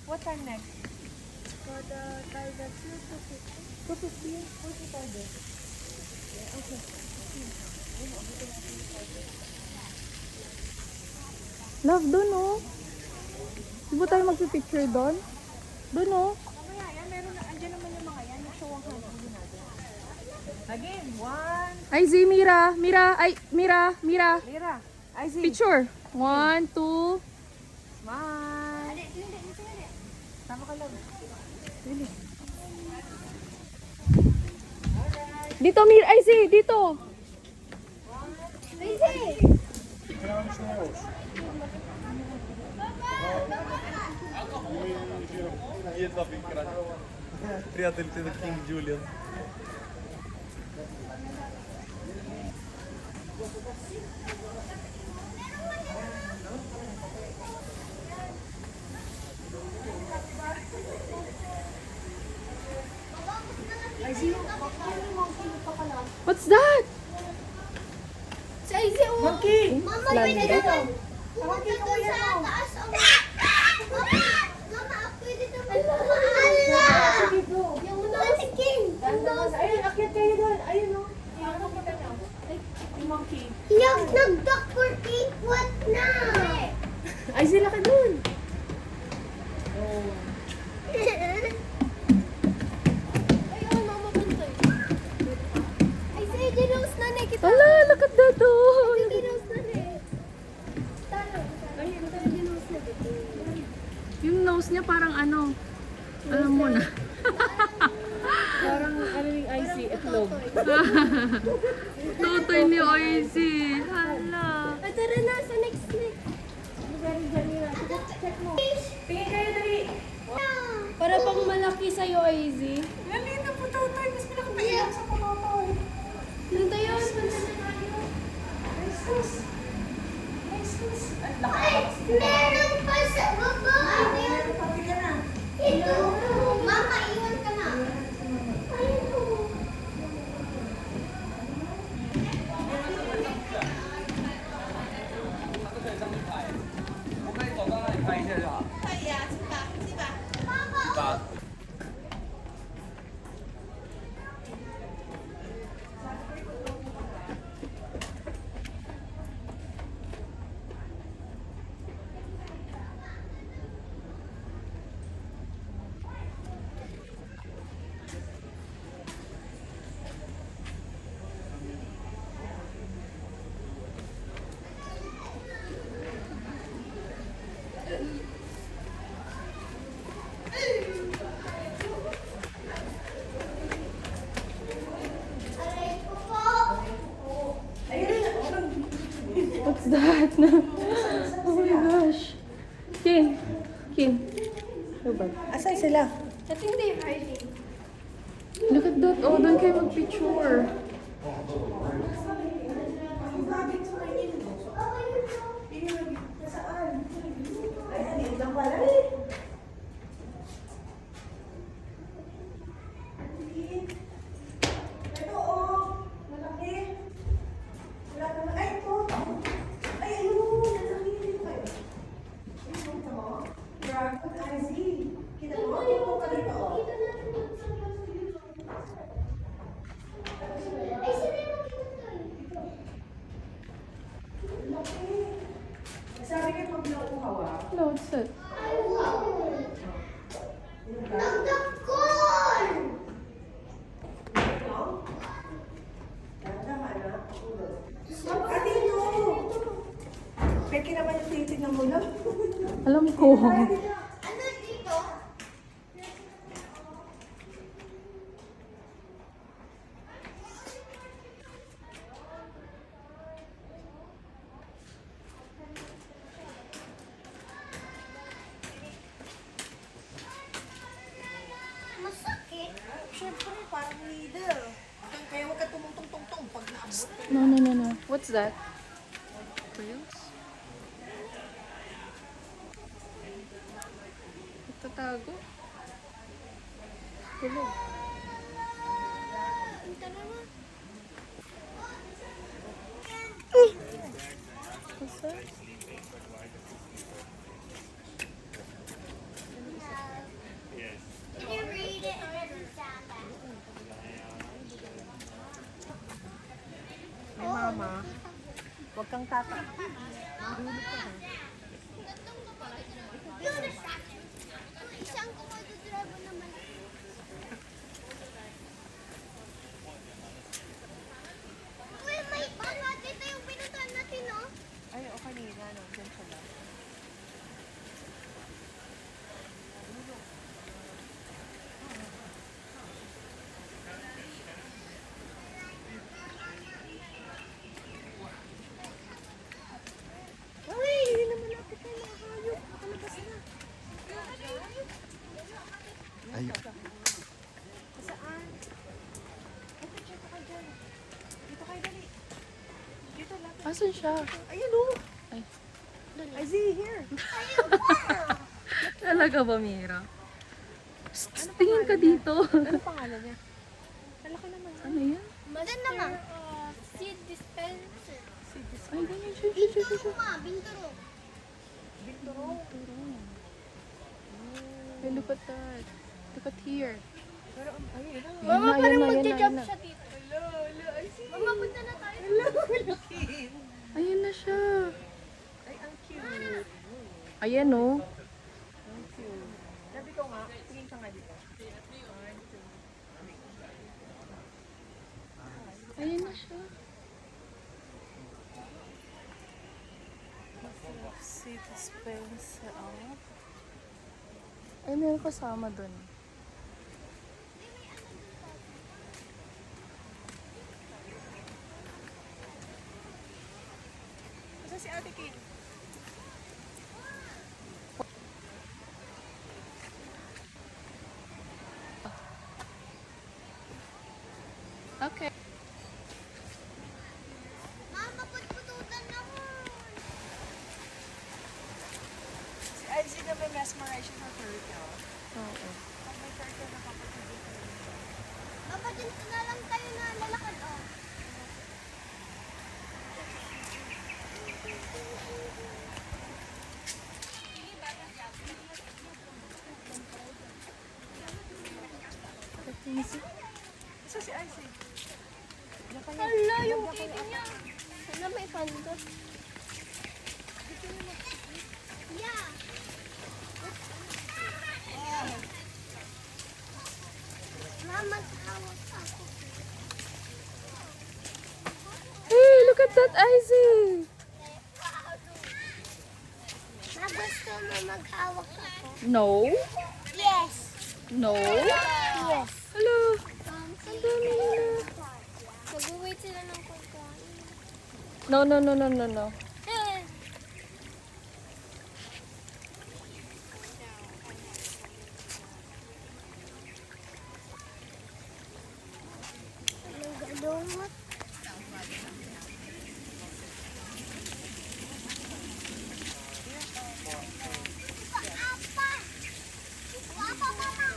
What time next? For the tiger 250. 2:50. Where's the target? Okay. Love, doon oh. Di ba tayo magpipicture doon? Doon oh. Mamaya yan, meron na, andyan naman yung mga yan. Yung show ang hanapin natin. Again, one. Ay, Z, Mira. Mira. Ay, Mira. Mira. Mira. I see. Picture. 1, 2. Smile. Tama ka lang. Really? Dito, Mira. Ay, Z, dito. Приятель, ты Кинг Джулиан. What's that? Sa Izzy, oh. Monkey. Mama, Slime pwede ba? doon. Pumunta doon sa taas. Mama, pwede doon. Ala! Sige, go. Yung mannequin. Ayun, akyat kayo doon. Ayun oh. Ano kita niyo? Ay, yung monkey. Yung nagdak for what na? Ay, sila ka doon. Ayun, mama, bantay. Ay, sa Izzy Rose na nakita. Ala, look at that oh. Izzy Rose na Talo. Ayun, Izzy Rose na Yung nose niya parang ano. Alam mo na. Parang ano yung IC, itlog. Totoy ni Oizy. Hala. Ay, tara na sa next week. Check mo. Tingin kayo dali. Para pang malaki sa'yo, Izzy. Lalita po Totoy. Mas malaki pa ilang sa Totoy. Nung tayo, punta na tayo. Ay, meron pa sa baba. Ano yan? Ito. Mama, iwan ka na. Ayun. Aray ko po. What's that? Oh my gosh. Kim. Kim. Ano ba? Asan sila? Ito hindi yung hiding. Look at that. Oh, doon kayo mag-picture. Ay, sino yung makikita ito? Sabi kayo pag nauuhawa. No, what's that? Ay, wow. Nagdakol! Ate, ito! Peki naman yung titignan mo lang. Alam ko. Ano dito? Masakit. Siyempre, parang leader. Kaya huwag ka tumutong-tong-tong pag naabot. No, no, no, no. What's that? Reels? Tatago? Tulog. Punta na na. What's that? Nasaan siya? Ayun o. Ay. I see here. Talaga ba, Mira? Tingin ka dito. Ano pangalan niya? Kalaki naman. Ano yan? Master seed dispenser. Ay, ganyan siya. Binturo ma, binturo. Hey, look at that. Look at here. Pero ayun na. Mama, Ayan parang na, ayan na, magja-jump ayan na. siya dito. Mama, punta na tayo. Ayan na siya. Ay, ang cute. Ayan, oh. Ang cute. Sabi ko nga, tingin ka nga dito. Ayan na siya. Seed dispenser. Ay, meron kasama dun. Kasi si Ate Kate. Okay. Mama, putpututan ako. Si Izzy na may mesmerize siya sa turtle. Oo. Pag may turtle na kapatid. Papa, dito na lang tayo na lalakad, oh. Isa si Izzy. Hala, yung kitty niya. Sana may pandot. Yeah. Mama, tawag ako. Hey, look at that, Izzy. Ma, gusto mo maghawak ako? No. Yes. No. Yes. Hello. Ang dami nila. Mag-wait sila ng pagkain. No, no, no, no, no, no. Eh. Anong galungot? Apa? Apa, mama?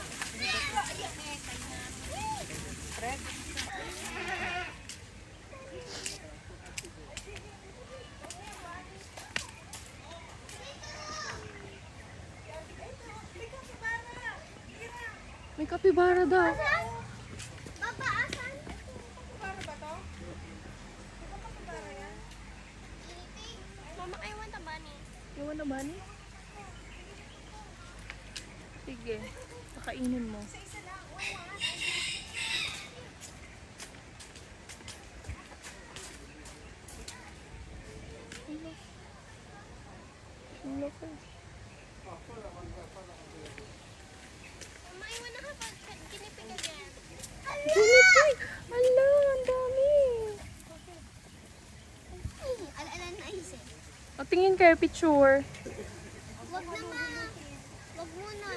May kapibara daw. Asan? Papa, asan? Mama, I want a bunny. Iwan naman. Sige. Pakainin mo. Loko. Mama, I want to have a guinea pig again. Ginipig! Ala, ang dami. Alaala na isip. O, tingin kayo, picture. Wag na, ma. Wag muna.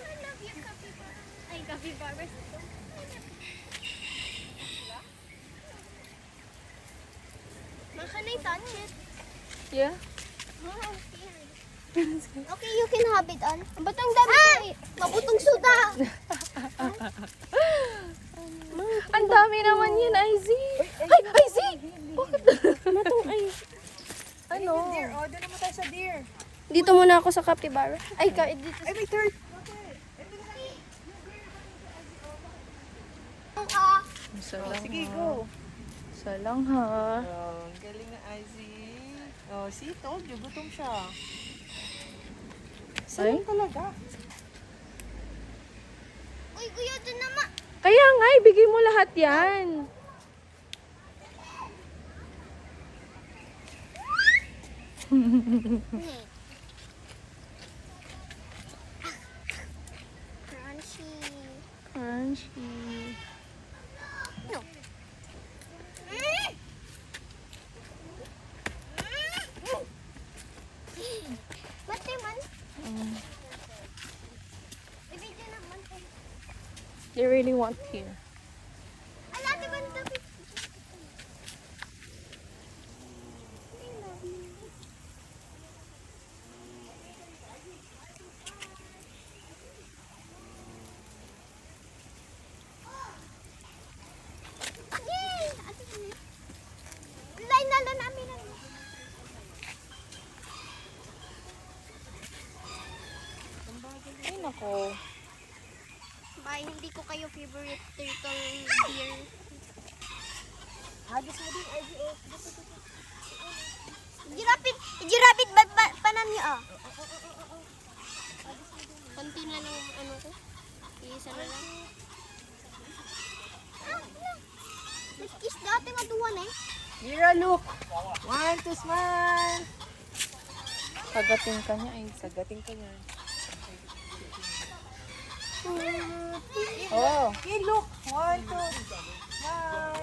I love you, capybara. Ay, capybara. Ma, can I touch it? Yeah? Oh, okay, you can have it on. Ba't ang dami mabutong suda. Ang dami naman yun, Izzy. Ay, Izzy! Bakit? Matong ay. Ano? Deer, oh, doon naman tayo sa deer. Dito muna ako sa capybara. Ay, dito Ay, may turtle. sa... Isa lang Sige, ha. go. Isa lang ha. Oh, ang galing na Izzy. Oh, see, told you, gutom siya. Ay? Sarap talaga. Uy, kuya, doon naman. Kaya nga, ibigay mo lahat yan. Crunchy. Crunchy. No. Mati man. Ibigyan naman. They really want here. Ala, di ba ang dami? nako. Bye, hindi ko kayo favorite turtle deer. Hagis mo din, RGO. Jirapit ba panan niyo ah? Konti na lang ano ko. Isa na lang. Kiss dati nga duwan eh. Mira, look. 1, 2, smile. Sagating ka niya. Ay, sagating ka niya. Oh. Okay, look. 1, 2, smile.